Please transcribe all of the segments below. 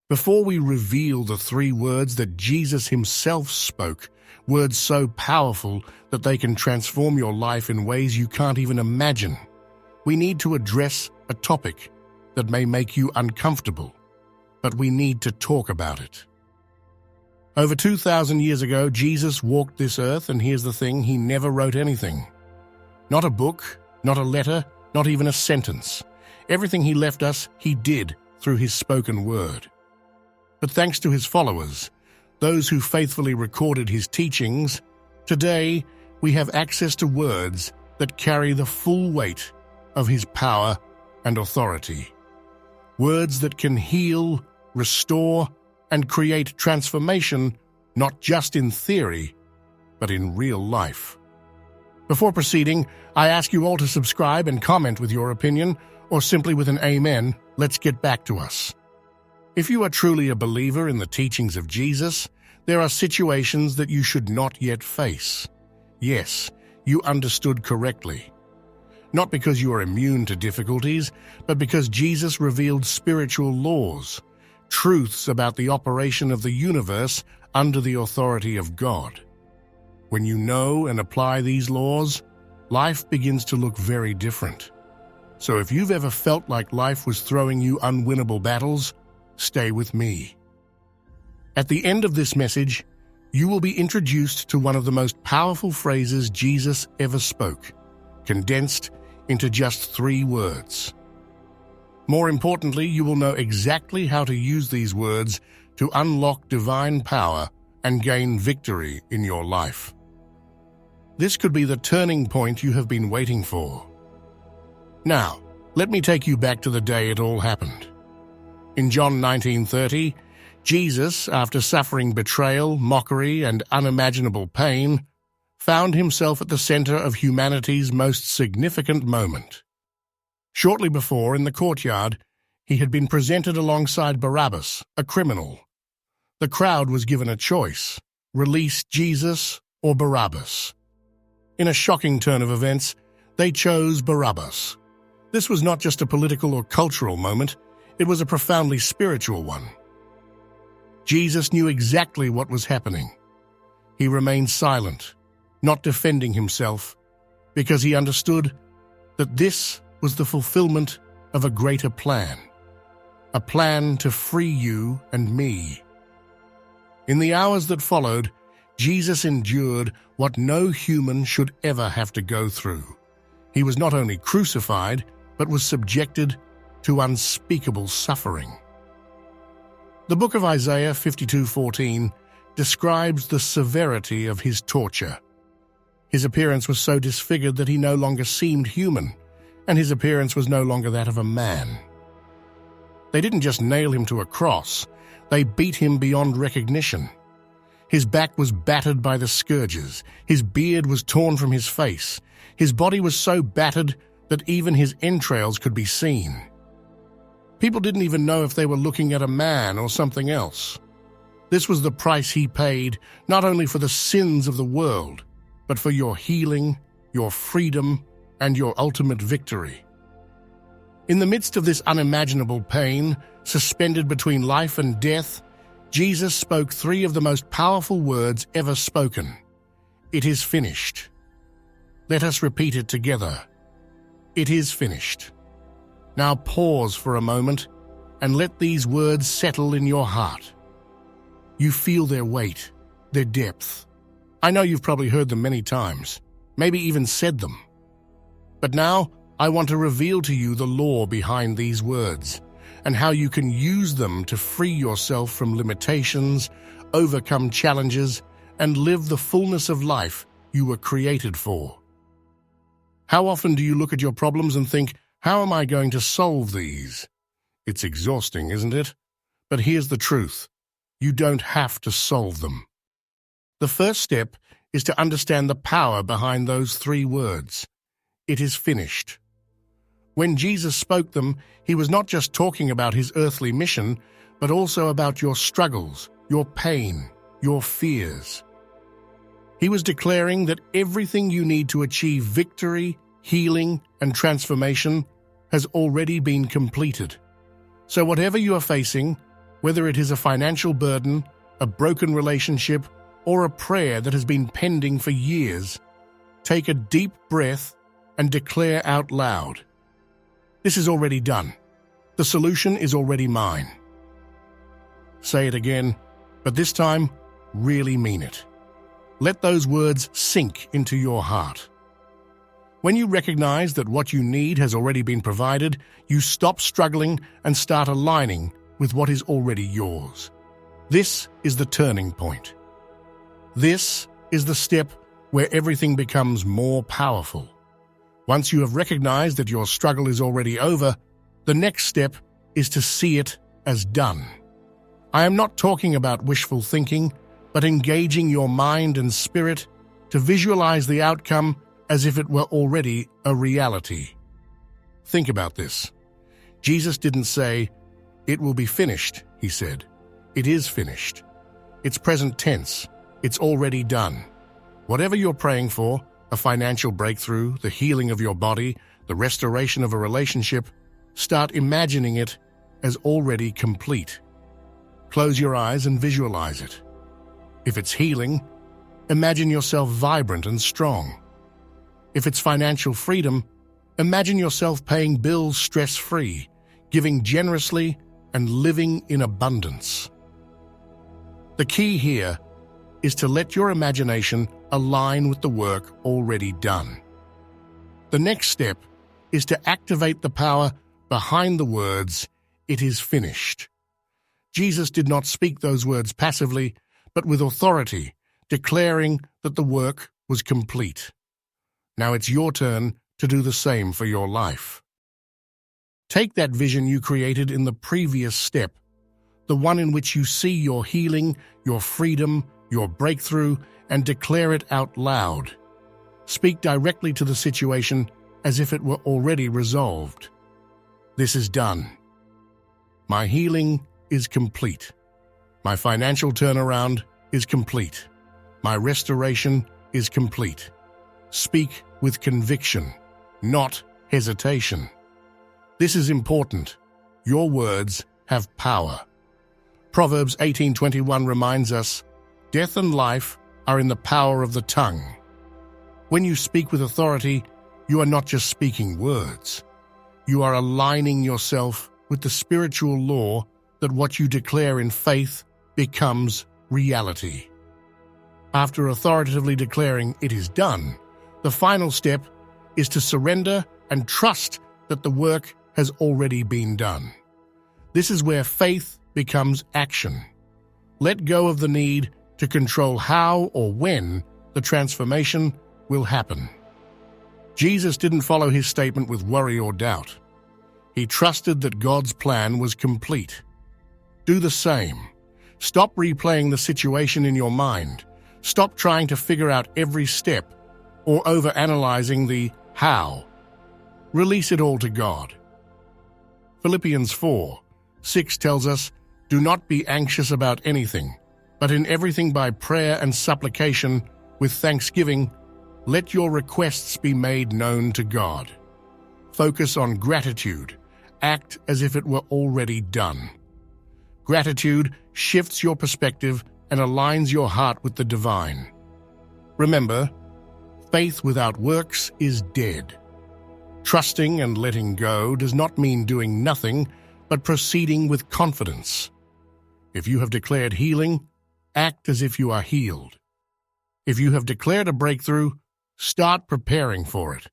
Before we reveal the three words that Jesus himself spoke, words so powerful that they can transform your life in ways you can't even imagine, we need to address a topic that may make you uncomfortable, but we need to talk about it. Over 2,000 years ago, Jesus walked this earth, and here's the thing, he never wrote anything. Not a book, not a letter, not even a sentence. Everything he left us, he did through his spoken word. But thanks to his followers, those who faithfully recorded his teachings, today we have access to words that carry the full weight of his power and authority. Words that can heal, restore, and create transformation, not just in theory, but in real life. Before proceeding, I ask you all to subscribe and comment with your opinion, or simply with an amen. Let's get back to us. If you are truly a believer in the teachings of Jesus, there are situations that you should not yet face. Yes, you understood correctly. Not because you are immune to difficulties, but because Jesus revealed spiritual laws, truths about the operation of the universe under the authority of God. When you know and apply these laws, life begins to look very different. So if you've ever felt like life was throwing you unwinnable battles, stay with me. At the end of this message, you will be introduced to one of the most powerful phrases Jesus ever spoke, condensed into just 3 words. More importantly, you will know exactly how to use these words to unlock divine power and gain victory in your life. This could be the turning point you have been waiting for. Now, let me take you back to the day it all happened. In John 19:30, Jesus, after suffering betrayal, mockery, and unimaginable pain, found himself at the center of humanity's most significant moment. Shortly before, in the courtyard, he had been presented alongside Barabbas, a criminal. The crowd was given a choice: release Jesus or Barabbas. In a shocking turn of events, they chose Barabbas. This was not just a political or cultural moment, it was a profoundly spiritual one. Jesus knew exactly what was happening. He remained silent, not defending himself, because he understood that this was the fulfillment of a greater plan, a plan to free you and me. In the hours that followed, Jesus endured what no human should ever have to go through. He was not only crucified, but was subjected to unspeakable suffering. The book of Isaiah 52:14 describes the severity of his torture. His appearance was so disfigured that he no longer seemed human, and his appearance was no longer that of a man. They didn't just nail him to a cross, they beat him beyond recognition. His back was battered by the scourges, his beard was torn from his face, his body was so battered that even his entrails could be seen. People didn't even know if they were looking at a man or something else. This was the price he paid, not only for the sins of the world, but for your healing, your freedom, and your ultimate victory. In the midst of this unimaginable pain, suspended between life and death, Jesus spoke 3 of the most powerful words ever spoken. It is finished. Let us repeat it together. It is finished. Now pause for a moment and let these words settle in your heart. You feel their weight, their depth. I know you've probably heard them many times, maybe even said them. But now I want to reveal to you the law behind these words and how you can use them to free yourself from limitations, overcome challenges, and live the fullness of life you were created for. How often do you look at your problems and think, how am I going to solve these? It's exhausting, isn't it? But here's the truth. You don't have to solve them. The first step is to understand the power behind those 3 words. It is finished. When Jesus spoke them, he was not just talking about his earthly mission, but also about your struggles, your pain, your fears. He was declaring that everything you need to achieve victory, healing, and transformation has already been completed. So whatever you are facing, Whether it is a financial burden, a broken relationship, or a prayer that has been pending for years, take a deep breath and declare out loud, "This is already done. The solution is already mine." Say it again, but this time, really mean it. Let those words sink into your heart. When you recognize that what you need has already been provided, you stop struggling and start aligning with what is already yours. This is the turning point. This is the step where everything becomes more powerful. Once you have recognized that your struggle is already over, the next step is to see it as done. I am not talking about wishful thinking, but engaging your mind and spirit to visualize the outcome as if it were already a reality. Think about this. Jesus didn't say, "It will be finished," he said. It is finished. It's present tense. It's already done. Whatever you're praying for, a financial breakthrough, the healing of your body, the restoration of a relationship, start imagining it as already complete. Close your eyes and visualize it. If it's healing, imagine yourself vibrant and strong. If it's financial freedom, imagine yourself paying bills stress-free, giving generously, and living in abundance. The key here is to let your imagination align with the work already done. The next step is to activate the power behind the words, "It is finished." Jesus did not speak those words passively, but with authority, declaring that the work was complete. Now it's your turn to do the same for your life. Take that vision you created in the previous step, the one in which you see your healing, your freedom, your breakthrough, and declare it out loud. Speak directly to the situation as if it were already resolved. This is done. My healing is complete. My financial turnaround is complete. My restoration is complete. Speak with conviction, not hesitation. This is important. Your words have power. Proverbs 18:21 reminds us, "Death and life are in the power of the tongue." When you speak with authority, you are not just speaking words. You are aligning yourself with the spiritual law that what you declare in faith becomes reality. After authoritatively declaring it is done, the final step is to surrender and trust that the work has already been done. This is where faith becomes action. Let go of the need to control how or when the transformation will happen. Jesus didn't follow his statement with worry or doubt. He trusted that God's plan was complete. Do the same. Stop replaying the situation in your mind. Stop trying to figure out every step or overanalyzing the how. Release it all to God. Philippians 4:6 tells us, "Do not be anxious about anything, but in everything by prayer and supplication, with thanksgiving, let your requests be made known to God." Focus on gratitude. Act as if it were already done. Gratitude shifts your perspective and aligns your heart with the divine. Remember, faith without works is dead. Trusting and letting go does not mean doing nothing, but proceeding with confidence. If you have declared healing, act as if you are healed. If you have declared a breakthrough, start preparing for it.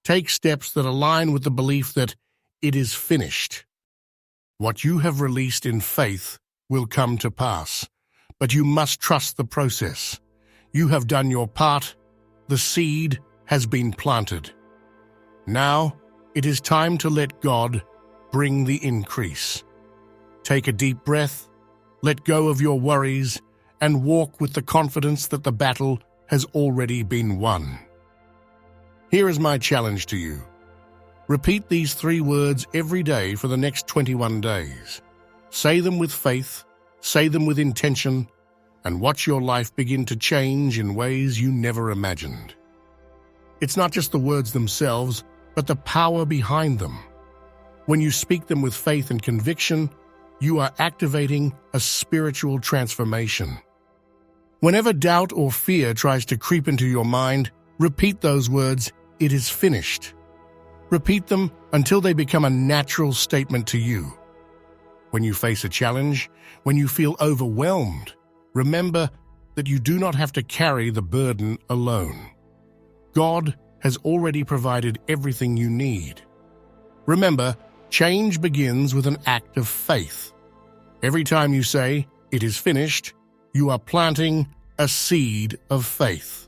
Take steps that align with the belief that it is finished. What you have released in faith will come to pass, but you must trust the process. You have done your part. The seed has been planted. Now, it is time to let God bring the increase. Take a deep breath, let go of your worries, and walk with the confidence that the battle has already been won. Here is my challenge to you. Repeat these 3 words every day for the next 21 days. Say them with faith, say them with intention, and watch your life begin to change in ways you never imagined. It's not just the words themselves, but the power behind them. When you speak them with faith and conviction, you are activating a spiritual transformation. Whenever doubt or fear tries to creep into your mind, repeat those words, "It is finished." Repeat them until they become a natural statement to you. When you face a challenge, when you feel overwhelmed, remember that you do not have to carry the burden alone. God has already provided everything you need. Remember, change begins with an act of faith. Every time you say, "It is finished," you are planting a seed of faith.